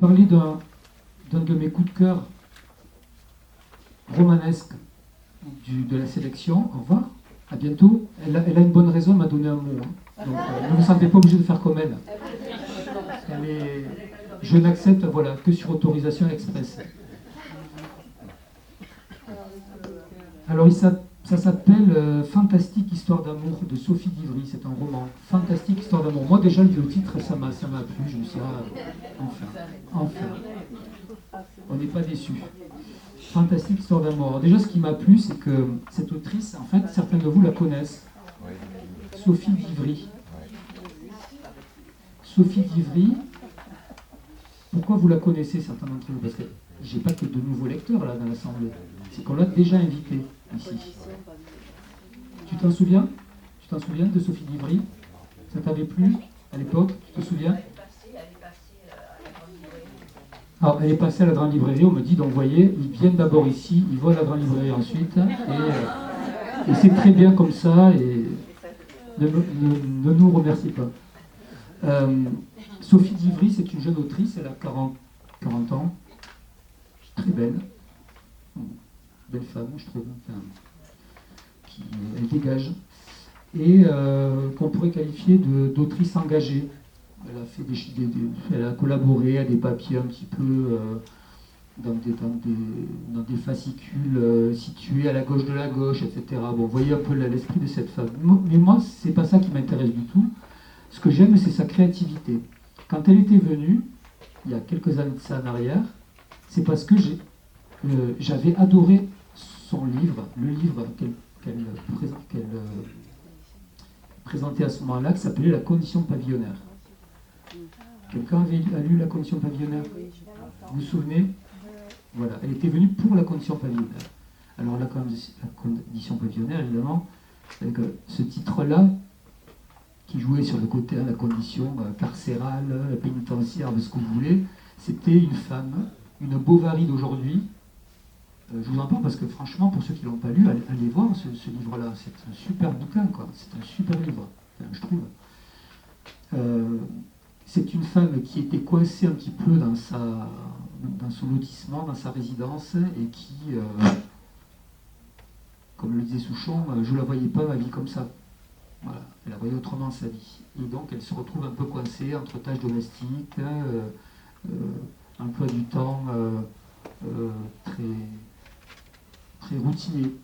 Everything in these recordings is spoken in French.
parler d'un de mes coups de cœur romanesques de la sélection. Au revoir, à bientôt. Elle a une bonne raison, elle m'a donné un mot. Hein. Donc ne vous sentez pas obligé de faire comme elle. Je n'accepte voilà, que sur autorisation express. Alors ça s'appelle Fantastique Histoire d'amour de Sophie d'Ivry, c'est un roman. Fantastique Histoire d'amour. Moi déjà le titre ça m'a plu, je me suis dit, enfin, on n'est pas déçus. Fantastique Histoire d'amour. Alors déjà ce qui m'a plu c'est que cette autrice, en fait certains de vous la connaissent. Sophie d'Ivry. Sophie d'Ivry, pourquoi vous la connaissez certains d'entre vous? Parce que j'ai pas que de nouveaux lecteurs là dans l'assemblée. C'est qu'on l'a déjà invitée ici. Tu t'en souviens? Tu t'en souviens de Sophie d'Ivry? Ça t'avait plu à l'époque? Tu te souviens? Alors, elle est passée à la grande librairie, on me dit d'envoyer, ils viennent d'abord ici, ils vont à la grande librairie ensuite, et c'est très bien comme ça, et ne nous remerciez pas. Sophie d'Ivry, c'est une jeune autrice, elle a 40 ans, très belle femme, je trouve, enfin, elle dégage, et qu'on pourrait qualifier d'autrice engagée. Elle a fait elle a collaboré à des papiers un petit peu dans des fascicules situés à la gauche de la gauche, etc. Bon, vous voyez un peu l'esprit de cette femme. Mais moi, c'est pas ça qui m'intéresse du tout. Ce que j'aime, c'est sa créativité. Quand elle était venue, il y a quelques années de ça en arrière, c'est parce que j'avais adoré son livre, le livre qu'elle présentait à ce moment-là, qui s'appelait La condition pavillonnaire. Quelqu'un a lu La condition pavillonnaire? Vous vous souvenez? Voilà, elle était venue pour La condition pavillonnaire. Alors la condition pavillonnaire, évidemment, avec ce titre-là, qui jouait sur le côté, la condition carcérale, pénitentiaire, de ce que vous voulez, c'était une femme, une Bovary d'aujourd'hui. Je vous en parle parce que franchement, pour ceux qui ne l'ont pas lu, allez voir ce livre-là. C'est un super bouquin, quoi. C'est un super livre, je trouve. C'est une femme qui était coincée un petit peu dans son lotissement, dans sa résidence, et qui, comme le disait Souchon, je ne la voyais pas ma vie comme ça. Voilà, elle a voyé autrement sa vie. Et donc elle se retrouve un peu coincée entre tâches domestiques, emploi du temps très routinier.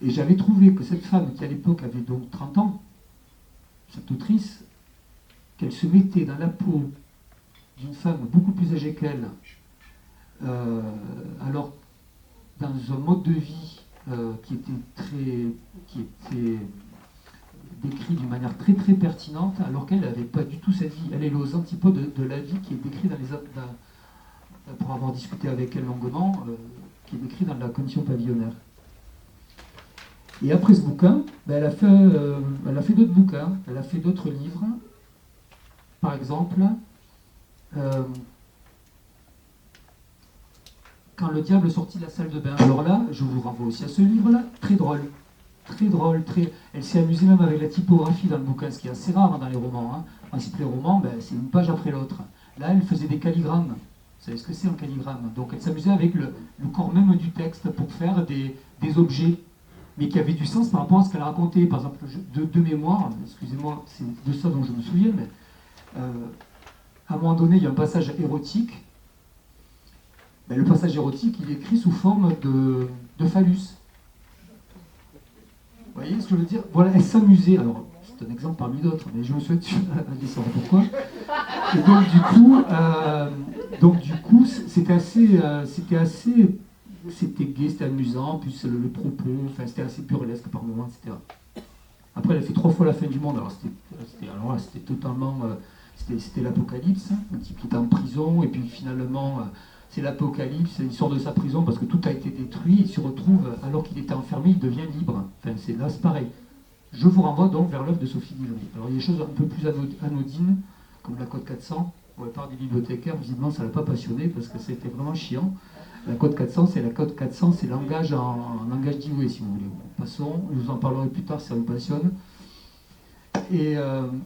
Et j'avais trouvé que cette femme, qui à l'époque avait donc 30 ans, cette autrice, qu'elle se mettait dans la peau d'une femme beaucoup plus âgée qu'elle, alors dans un mode de vie qui était décrit d'une manière très très pertinente, alors qu'elle n'avait pas du tout cette vie. Elle est aux antipodes de la vie qui est décrite pour avoir discuté avec elle longuement, qui est décrit dans La condition pavillonnaire. Et après ce bouquin, elle a fait d'autres bouquins, elle a fait d'autres livres. Par exemple, Quand le diable sortit de la salle de bain. Alors là, je vous renvoie aussi à ce livre-là, très drôle. Elle s'est amusée même avec la typographie dans le bouquin, ce qui est assez rare dans les romans. Hein. En principe, les romans, c'est une page après l'autre. Là, elle faisait des calligrammes. Vous savez ce que c'est un calligramme? Donc elle s'amusait avec le corps même du texte pour faire des objets, mais qui avaient du sens par rapport à ce qu'elle racontait. Par exemple, de mémoire, excusez-moi, c'est de ça dont je me souviens, mais à un moment donné, il y a un passage érotique. Le passage érotique, il est écrit sous forme de phallus. Vous voyez ce que je veux dire? Voilà, elle s'amusait. Alors, c'est un exemple parmi d'autres, mais je me souhaite aller savoir pourquoi. Et donc du coup, c'était gai, c'était amusant, puis le propos, enfin c'était assez burlesque par moments, etc. Après, elle a fait 3 fois la fin du monde. Alors c'était totalement, c'était l'apocalypse. Un type qui était en prison, et puis finalement. C'est l'apocalypse, il sort de sa prison parce que tout a été détruit, il se retrouve, alors qu'il était enfermé, il devient libre. Enfin, c'est pareil. Je vous renvoie donc vers l'œuvre de Sophie d'Ivry. Alors il y a des choses un peu plus anodines, comme la Code 400, pour la part des bibliothécaires, visiblement ça ne l'a pas passionné parce que c'était vraiment chiant. La Code 400, c'est langage en langage d'Ivry, si vous voulez. Passons, je vous en parlerai plus tard si ça vous passionne. Et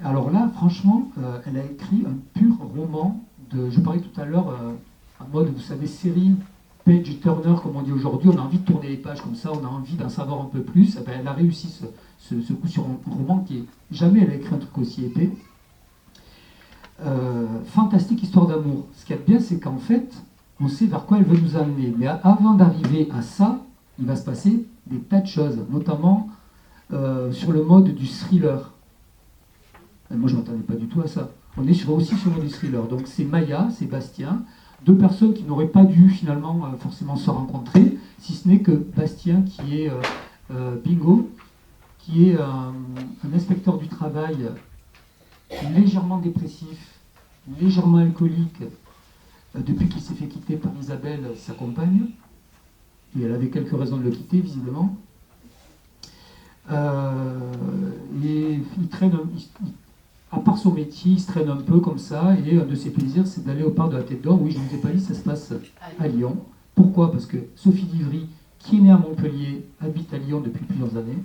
alors là, franchement, elle a écrit un pur roman de. Je parlais tout à l'heure, en mode, vous savez, série page turner, comme on dit aujourd'hui. On a envie de tourner les pages comme ça, on a envie d'en savoir un peu plus. Eh ben, elle a réussi ce coup sur un roman qui est. Jamais elle a écrit un truc aussi épais. Fantastique histoire d'amour. Ce qu'il y a de bien, c'est qu'en fait, on sait vers quoi elle veut nous amener. Mais avant d'arriver à ça, il va se passer des tas de choses, notamment sur le mode du thriller. Et moi, je ne m'attendais pas du tout à ça. On est aussi sur le mode du thriller. Donc, c'est Maya, c'est Bastien, deux personnes qui n'auraient pas dû finalement forcément se rencontrer, si ce n'est que Bastien, qui est Bingo, qui est un inspecteur du travail légèrement dépressif, légèrement alcoolique, depuis qu'il s'est fait quitter par Isabelle, sa compagne, et elle avait quelques raisons de le quitter, visiblement. Et il traîne, à part son métier, il se traîne un peu comme ça, et un de ses plaisirs, c'est d'aller au parc de la Tête d'Or. Oui, je ne vous ai pas dit, ça se passe à Lyon. Pourquoi? Parce que Sophie Divry, qui est née à Montpellier, habite à Lyon depuis plusieurs années.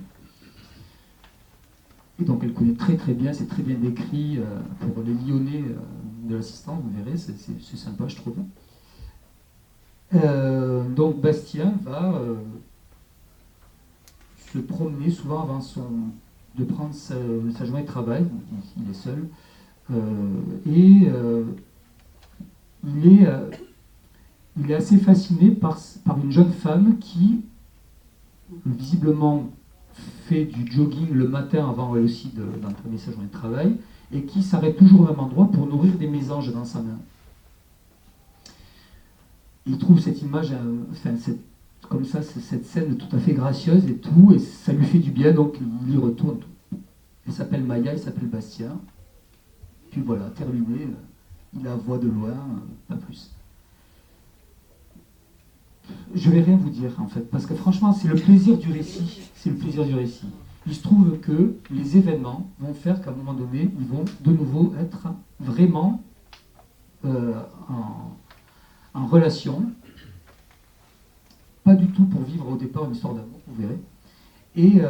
Et donc elle connaît très très bien, c'est très bien décrit pour les Lyonnais de l'assistance, vous verrez, c'est sympa je trouve. Donc Bastien va se promener souvent avant de prendre sa journée de travail, il est seul, et il est assez fasciné par une jeune femme qui, visiblement, fait du jogging le matin avant elle aussi d'entamer sa journée de travail, et qui s'arrête toujours au même endroit pour nourrir des mésanges dans sa main. Il trouve cette image, comme ça, cette scène tout à fait gracieuse et tout, et ça lui fait du bien, donc il y retourne. Elle s'appelle Maya, il s'appelle Bastien. Puis voilà, terminé, il la voit de loin, pas plus. Je vais rien vous dire en fait, parce que franchement, c'est le plaisir du récit. C'est le plaisir du récit. Il se trouve que les événements vont faire qu'à un moment donné, ils vont de nouveau être vraiment en relation. Pas du tout pour vivre au départ une histoire d'amour, vous verrez. Et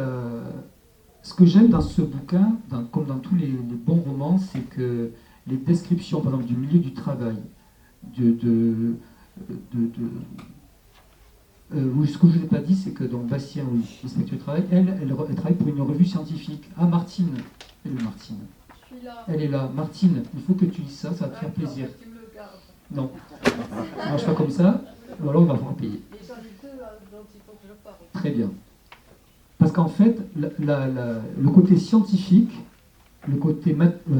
ce que j'aime dans ce bouquin, comme dans tous les bons romans, c'est que les descriptions, par exemple, du milieu du travail, oui, ce que je ne vous ai pas dit, c'est que donc Bastien, oui, l'inspecteur du travail, elle travaille pour une revue scientifique. Ah, Martine. Elle est Martine. Je suis là. Elle est là. Martine, il faut que tu lises ça, ça va te faire plaisir. Tu me le gardes. Non. Ça ne marche pas comme ça, ou alors on va vous payer. Et j'en ai deux dont il faut que je parle. Très bien. Parce qu'en fait, le côté scientifique,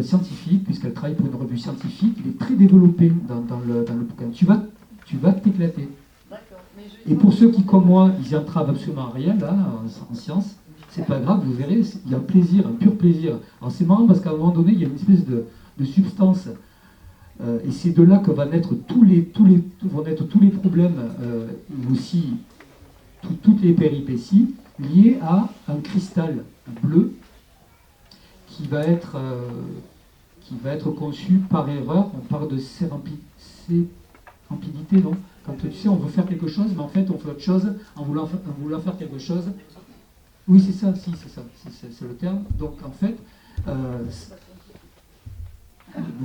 scientifique, puisqu'elle travaille pour une revue scientifique, il est très développé dans le bouquin. Tu vas t'éclater. Et pour ceux qui, comme moi, ils y entravent absolument rien, là, en sciences, c'est pas grave, vous verrez, il y a un plaisir, un pur plaisir. Alors c'est marrant parce qu'à un moment donné, il y a une espèce de substance, et c'est de là que vont naître tous les problèmes, et aussi toutes les péripéties, liées à un cristal bleu qui va être conçu par erreur. On parle de sérapidité, non? Quand tu sais, on veut faire quelque chose, mais en fait, on fait autre chose en voulant faire quelque chose. Oui, c'est ça, c'est ça, c'est le terme. Donc, en fait,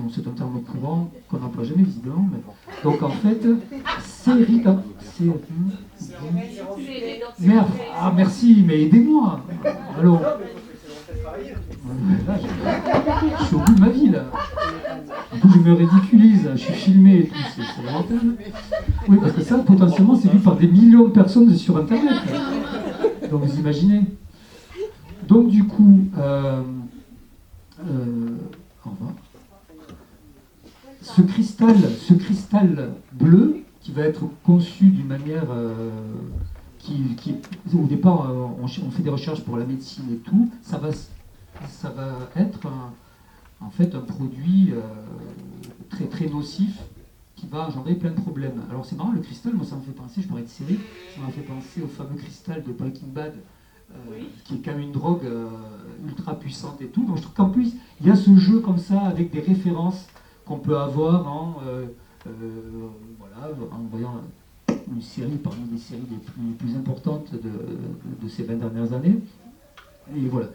c'est un terme courant qu'on n'emploie jamais, visiblement. Mais... Donc, en fait, Merde, ah, merci, mais aidez-moi. Allô. Là, je suis au bout de ma vie, là. Je me ridiculise, je suis filmé et tout, c'est lamentable. Oui, parce que ça, potentiellement, c'est vu par des millions de personnes sur Internet. Donc, vous imaginez. Donc, du coup, au revoir. Ce cristal bleu, qui va être conçu d'une manière au départ, on fait des recherches pour la médecine et tout, ça va être en fait un produit très très nocif qui va engendrer plein de problèmes. Alors c'est marrant, le cristal, moi ça me fait penser, je pourrais être série, ça m'a fait penser au fameux cristal de Breaking Bad, qui est quand même une drogue ultra puissante et tout. Donc je trouve qu'en plus, il y a ce jeu comme ça avec des références qu'on peut avoir en voyant une série parmi les séries les plus importantes de ces 20 dernières années. Et voilà.